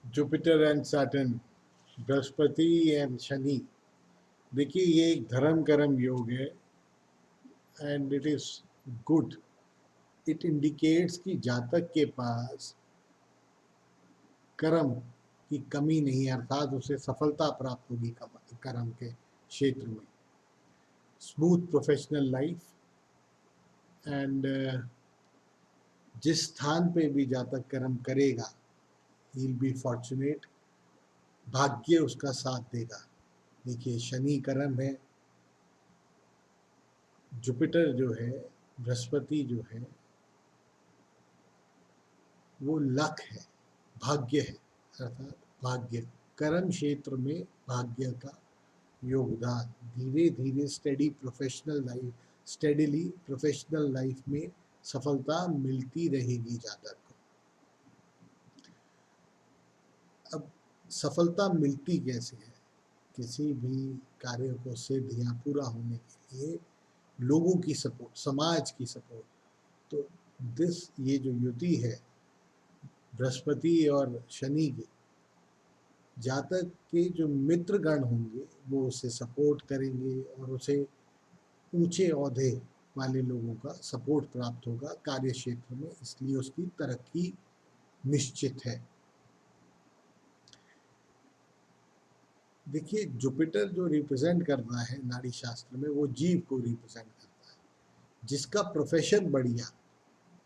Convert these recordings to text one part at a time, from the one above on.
Jupiter and Saturn, Brihaspati and Shani. देखिए ये एक धर्म कर्म योग है and it is good. It indicates कि जातक के पास कर्म की कमी नहीं है, अर्थात उसे सफलता प्राप्त होगी कर्म के क्षेत्र में। स्मूथ प्रोफेशनल लाइफ एंड जिस स्थान पे भी जातक कर्म करेगा ही विल बी फॉर्चुनेट, भाग्य उसका साथ देगा। देखिए शनि कर्म है, जुपिटर जो है, बृहस्पति जो है वो लक है, भाग्य है, अर्थात भाग्य कर्म क्षेत्र में भाग्य का योगदान। धीरे धीरे स्टेडीली प्रोफेशनल लाइफ में सफलता मिलती रहेगी जातक को। अब सफलता मिलती कैसे है? किसी भी कार्य को सिद्ध या पूरा होने के लिए लोगों की सपोर्ट, समाज की सपोर्ट। तो ये जो युति है बृहस्पति और शनि की, जातक के जो मित्रगण होंगे वो उसे सपोर्ट करेंगे और उसे ऊंचे ओहदे वाले लोगों का सपोर्ट प्राप्त होगा कार्य क्षेत्र में, इसलिए उसकी तरक्की निश्चित है। देखिए जुपिटर जो रिप्रेजेंट करता है नाड़ी शास्त्र में, वो जीव को रिप्रेजेंट करता है, जिसका प्रोफेशन बढ़िया,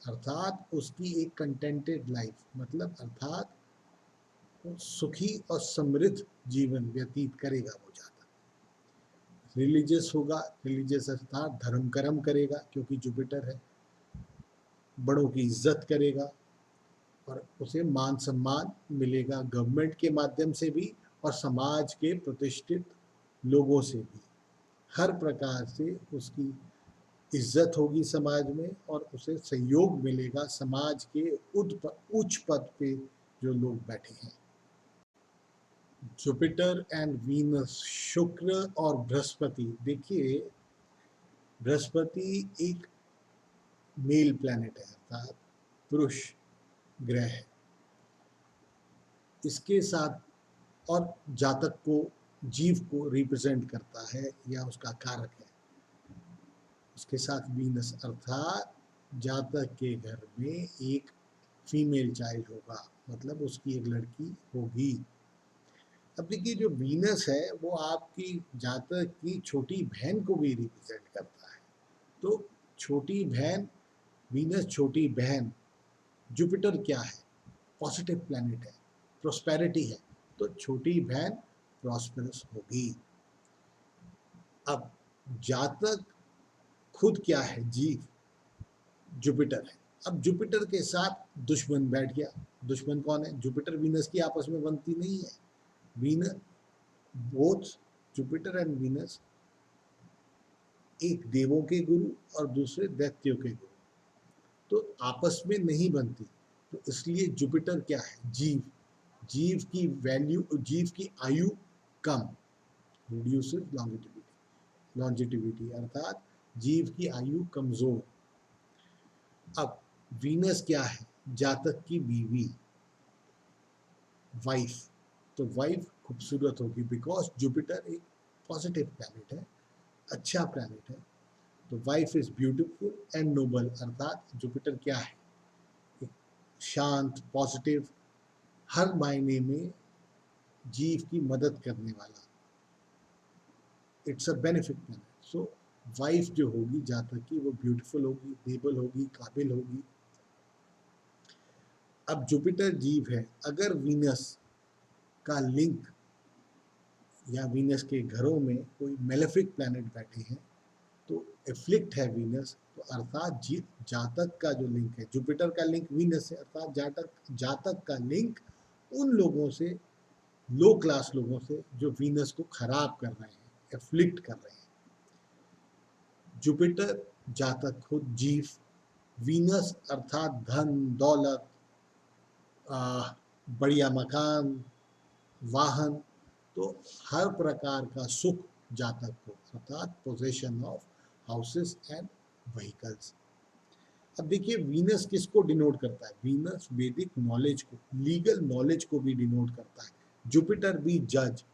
अर्थात उसकी एक कंटेंटेड लाइफ, मतलब अर्थात सुखी और समृद्ध जीवन व्यतीत करेगा वो जातक। रिलीजियस होगा, रिलीजियस अर्थात धर्म कर्म करेगा क्योंकि जुपिटर है, बड़ों की इज्जत करेगा और उसे मान सम्मान मिलेगा गवर्नमेंट के माध्यम से भी और समाज के प्रतिष्ठित लोगों से भी। हर प्रकार से उसकी इज्जत होगी समाज में और उसे सहयोग मिलेगा समाज के उच्च पद पे जो लोग बैठे हैं। जुपिटर एंड वीनस, शुक्र और बृहस्पति। देखिए बृहस्पति एक मेल प्लैनेट है, अर्थात पुरुष ग्रह है। इसके साथ और जातक को, जीव को रिप्रेजेंट करता है या उसका कारक है। उसके साथ वीनस, अर्थात जातक के घर में एक फीमेल चाइल्ड होगा, मतलब उसकी एक लड़की होगी। अब देखिए जो वीनस है वो आपकी जातक की छोटी बहन को भी रिप्रेजेंट करता है। तो छोटी बहन, वीनस छोटी बहन, जुपिटर क्या है? पॉजिटिव प्लैनेट है, प्रोस्पेरिटी है, तो छोटी बहन प्रॉस्पेरस होगी। अब जातक खुद क्या है? जीव, जुपिटर है। अब जुपिटर के साथ दुश्मन बैठ गया। दुश्मन कौन है? जुपिटर वीनस की आपस में बनती नहीं है। Venus, both Jupiter and Venus एक देवों के गुरु और दूसरे दैत्यों के गुरु, तो आपस में नहीं बनती। तो इसलिए जुपिटर क्या है? जीव, जीव की वैल्यू, जीव की आयु कम, रिड्यूसेस लॉन्जिटिविटी, अर्थात जीव की आयु कमजोर। अब वीनस क्या है? जातक की बीवी, वाइफ। तो वाइफ खूबसूरत होगी बिकॉज जुपिटर एक पॉजिटिव प्लैनेट है, अच्छा प्लैनेट है। तो wife is beautiful and noble, अर्थात जुपिटर क्या है? एक शांत, पॉजिटिव, हर मायने में जीव की मदद करने वाला, it's a benefit planet. So wife जो होगी जातक की वो ब्यूटीफुल होगी, नेबल होगी, काबिल होगी। अब जुपिटर जीव है, अगर वीनस का लिंक या वीनस के घरों में कोई मेलेफिक प्लैनेट बैठे हैं तो एफ्लिक्ट है वीनस, तो अर्थात जातक का जो लिंक है, जुपिटर का लिंक वीनस से, अर्थात जातक का लिंक उन लोगों से, लो क्लास लोगों से जो वीनस को खराब कर रहे हैं, एफ्लिक्ट कर रहे हैं। जुपिटर जातक खुद जीव, वीनस अर्थात धन दौलत, बढ़िया मकान, वाहन, तो हर प्रकार का सुख जातक को, अर्थात possession of houses and vehicles. अब देखिए वीनस किसको डिनोट करता है? वीनस वैदिक नॉलेज को, लीगल नॉलेज को भी डिनोट करता है। जुपिटर भी जज,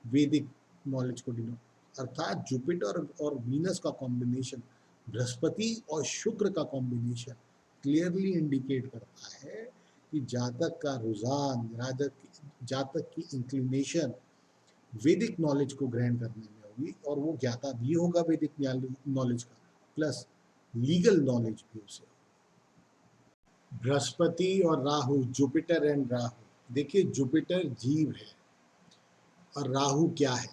वैदिक नॉलेज को डिनोट, अर्थात जुपिटर और वीनस का कॉम्बिनेशन, बृहस्पति और शुक्र का कॉम्बिनेशन क्लियरली इंडिकेट करता है कि जातक का रुझान, जातक की इंक्लिनेशन वैदिक नॉलेज को ग्रहण करने में होगी, और वो ज्ञाता भी होगा वैदिक नॉलेज का, प्लस लीगल नॉलेज भी उसे। बृहस्पति और राहु, जुपिटर एंड राहु, देखिए जुपिटर जीव है और राहु क्या है?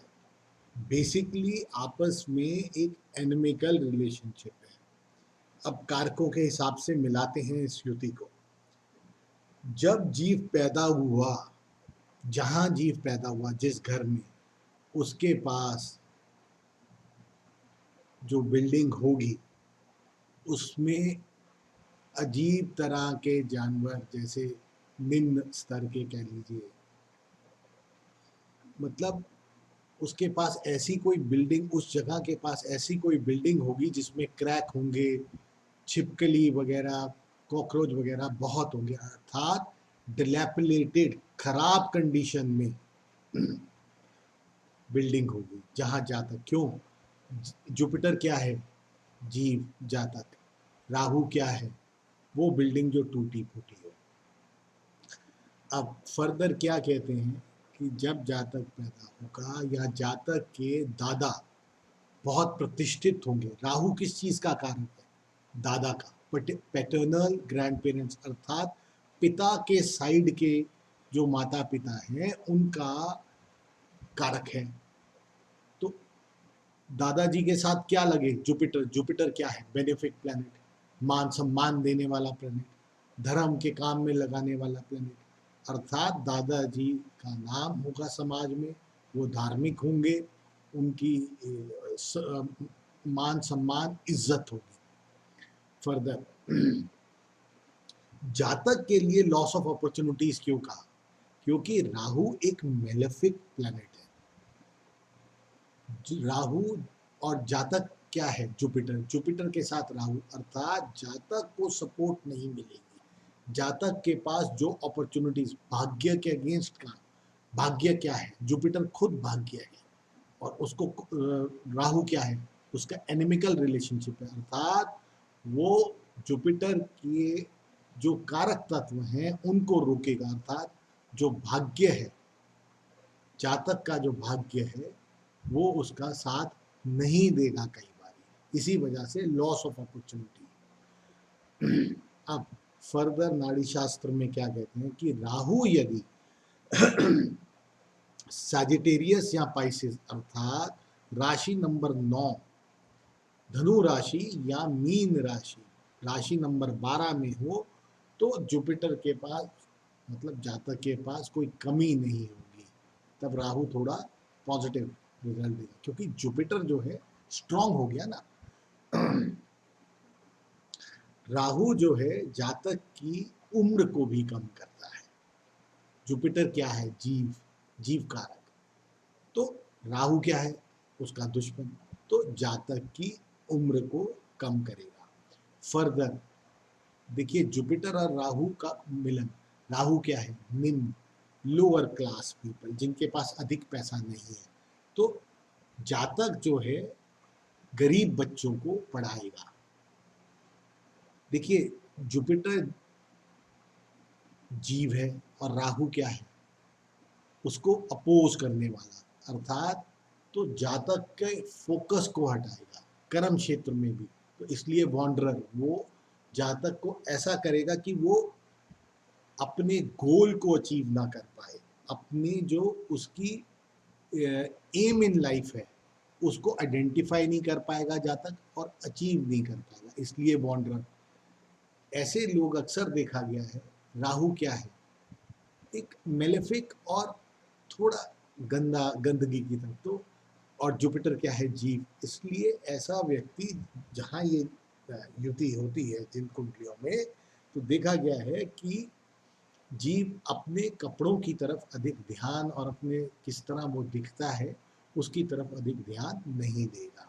बेसिकली आपस में एक एनिमिकल रिलेशनशिप है। अब कारकों के हिसाब से मिलाते हैं इस युति को। जब जीव पैदा हुआ, जहां जीव पैदा हुआ, जिस घर में, उसके पास जो बिल्डिंग होगी उसमें अजीब तरह के जानवर, जैसे निम्न स्तर के कह लीजिए, मतलब उसके पास ऐसी कोई बिल्डिंग, उस जगह के पास ऐसी कोई बिल्डिंग होगी जिसमें क्रैक होंगे, छिपकली वगैरह, कॉकरोच वगैरह बहुत होंगे, अर्थात डिलैपिलेटेड, खराब कंडीशन में बिल्डिंग होगी जहां जातक। क्यों? जुपिटर क्या है? जीव, जातक। राहु क्या है? वो बिल्डिंग जो टूटी फूटी हो। अब फर्दर क्या कहते हैं कि जब जातक पैदा होगा या जातक के दादा बहुत प्रतिष्ठित होंगे, राहु किस चीज का कारण है? दादा का, पैटर्नल ग्रैंड पेरेंट्स, अर्थात पिता के साइड के जो माता पिता हैं उनका कारक है। तो दादाजी के साथ क्या लगे? जुपिटर। जुपिटर क्या है? बेनिफिक प्लैनेट, मान सम्मान देने वाला प्लैनेट, धर्म के काम में लगाने वाला प्लैनेट, अर्थात दादाजी का नाम होगा समाज में, वो धार्मिक होंगे, उनकी मान सम्मान इज्जत होगी। फर्दर जातक के लिए लॉस ऑफ अपॉर्चुनिटीज क्यों कहा? क्योंकि राहु एक मेलेफिक प्लैनेट है। राहु और जातक क्या है? जुपिटर। जुपिटर के साथ राहु, अर्थात जातक को सपोर्ट नहीं मिलेगी। जातक के पास जो अपॉर्चुनिटीज, भाग्य के अगेंस्ट का, भाग्य क्या है? जुपिटर खुद भाग्य है, और उसको राहु क्या है? उसका एनिमिकल रिलेशनशिप है, अर्थात वो जुपिटर के जो कारक तत्व हैं उनको रोकेगा, अर्थात जो भाग्य है, जातक का जो भाग्य है वो उसका साथ नहीं देगा कई बार। इसी वजह से लॉस ऑफ अपॉर्चुनिटी। अब फर्दर नाड़ी शास्त्र में क्या कहते हैं कि राहु यदि सैजिटेरियस या पाइसेस, अर्थात राशि नंबर 9 धनु राशि या मीन राशि, राशि नंबर 12 में हो, तो जुपिटर के पास, मतलब जातक के पास कोई कमी नहीं होगी। तब राहु थोड़ा पॉजिटिव रिजल्ट देगा, क्योंकि जुपिटर जो है स्ट्रांग हो गया ना। राहु जो है जातक की उम्र को भी कम करता है। जुपिटर क्या है? जीव, जीव कारक। तो राहु क्या है? उसका दुश्मन, तो जातक की उम्र को कम करेगा। फर्दर देखिए जुपिटर और राहु का मिलन, राहु क्या है? निम्न, लोअर क्लास पीपल, जिनके पास अधिक पैसा नहीं है। तो जातक जो है गरीब बच्चों को पढ़ाएगा। देखिए जुपिटर जीव है और राहु क्या है? उसको अपोज करने वाला, अर्थात तो जातक के फोकस को हटाएगा कर्म क्षेत्र में भी। तो इसलिए वॉन्डरर, वो जातक को ऐसा करेगा कि वो अपने गोल को अचीव ना कर पाए, अपनी जो उसकी एम इन लाइफ है उसको आइडेंटिफाई नहीं कर पाएगा जातक, और अचीव नहीं कर पाएगा, इसलिए वॉन्डरर। ऐसे लोग अक्सर देखा गया है। राहु क्या है? एक मेलेफिक और थोड़ा गंदगी की तरफ। तो और जुपिटर क्या है? जीव। इसलिए ऐसा व्यक्ति, जहाँ ये युति होती है जिन कुंडलियों में, तो देखा गया है कि जीव अपने कपड़ों की तरफ अधिक ध्यान और अपने किस तरह वो दिखता है उसकी तरफ अधिक ध्यान नहीं देगा।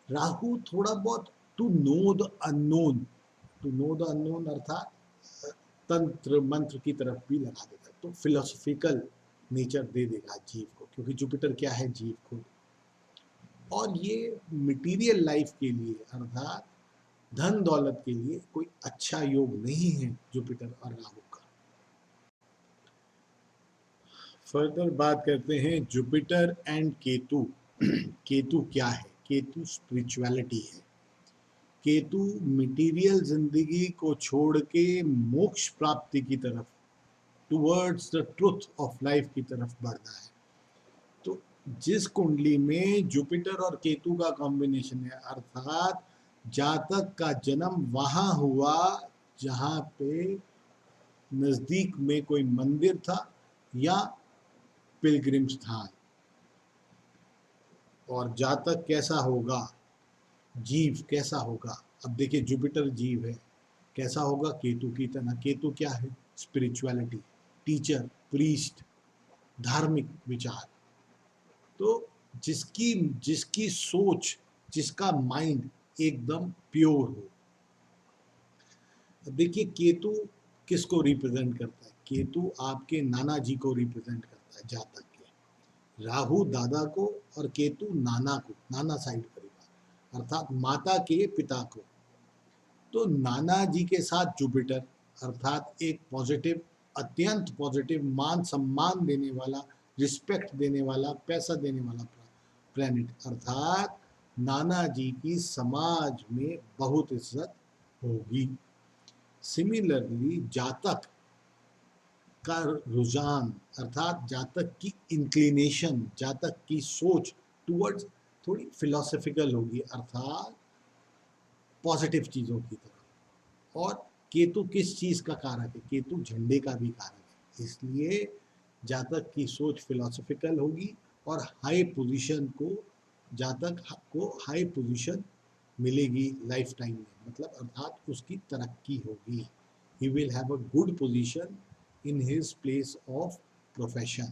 राहु थोड़ा बहुत to know the unknown, to know the unknown अर्थात तंत्र मंत्र की तरफ भी लगा देगा, तो फिलोसफिकल नेचर दे देगा जीव को, क्योंकि जुपिटर क्या है, जीव को। और ये मटेरियल लाइफ के लिए अर्थात धन दौलत के लिए कोई अच्छा योग नहीं है जुपिटर और राहु का। फर्दर बात करते हैं जुपिटर एंड केतु। केतु क्या है? केतु स्पिरिचुअलिटी है। केतु मटेरियल जिंदगी को छोड़ के मोक्ष प्राप्ति की तरफ, towards the truth of life की तरफ बढ़ना है। तो जिस कुंडली में जुपिटर और केतु का कॉम्बिनेशन है, अर्थात जातक का जन्म वहां हुआ जहां पे नजदीक में कोई मंदिर था या पिलग्रिम स्थान, और जातक कैसा होगा, जीव कैसा होगा। अब देखिए जुपिटर जीव है, कैसा होगा, केतु की तरह। केतु क्या है? स्पिरिचुअलिटी, टीचर, प्रीस्ट, धार्मिक विचार। तो जिसकी जिसकी सोच, जिसका माइंड एकदम प्योर हो। देखिए केतु किसको रिप्रेजेंट करता है? केतु आपके नाना जी को रिप्रेजेंट करता है, जातक के। राहु दादा को और केतु नाना को, नाना साइड परिवार अर्थात माता के पिता को। तो नाना जी के साथ जुपिटर अर्थात एक पॉजिटिव, अत्यंत पॉजिटिव, मान सम्मान देने वाला, रिस्पेक्ट देने वाला, पैसा देने वाला प्लैनेट, अर्थात नाना जी की समाज में बहुत इज्जत होगी। सिमिलरली जातक का रुझान अर्थात जातक की इंक्लिनेशन, जातक की सोच टुवर्ड्स थोड़ी फिलोसफिकल होगी, अर्थात पॉजिटिव चीज़ों की तरफ। और केतु किस चीज़ का कारक है? केतु झंडे का भी कारक है, इसलिए जातक की सोच फिलोसफिकल होगी और हाई पोजीशन को, जातक को हाई पोजीशन मिलेगी लाइफ टाइम में, मतलब अर्थात उसकी तरक्की होगी। He will have a good position in his place of profession.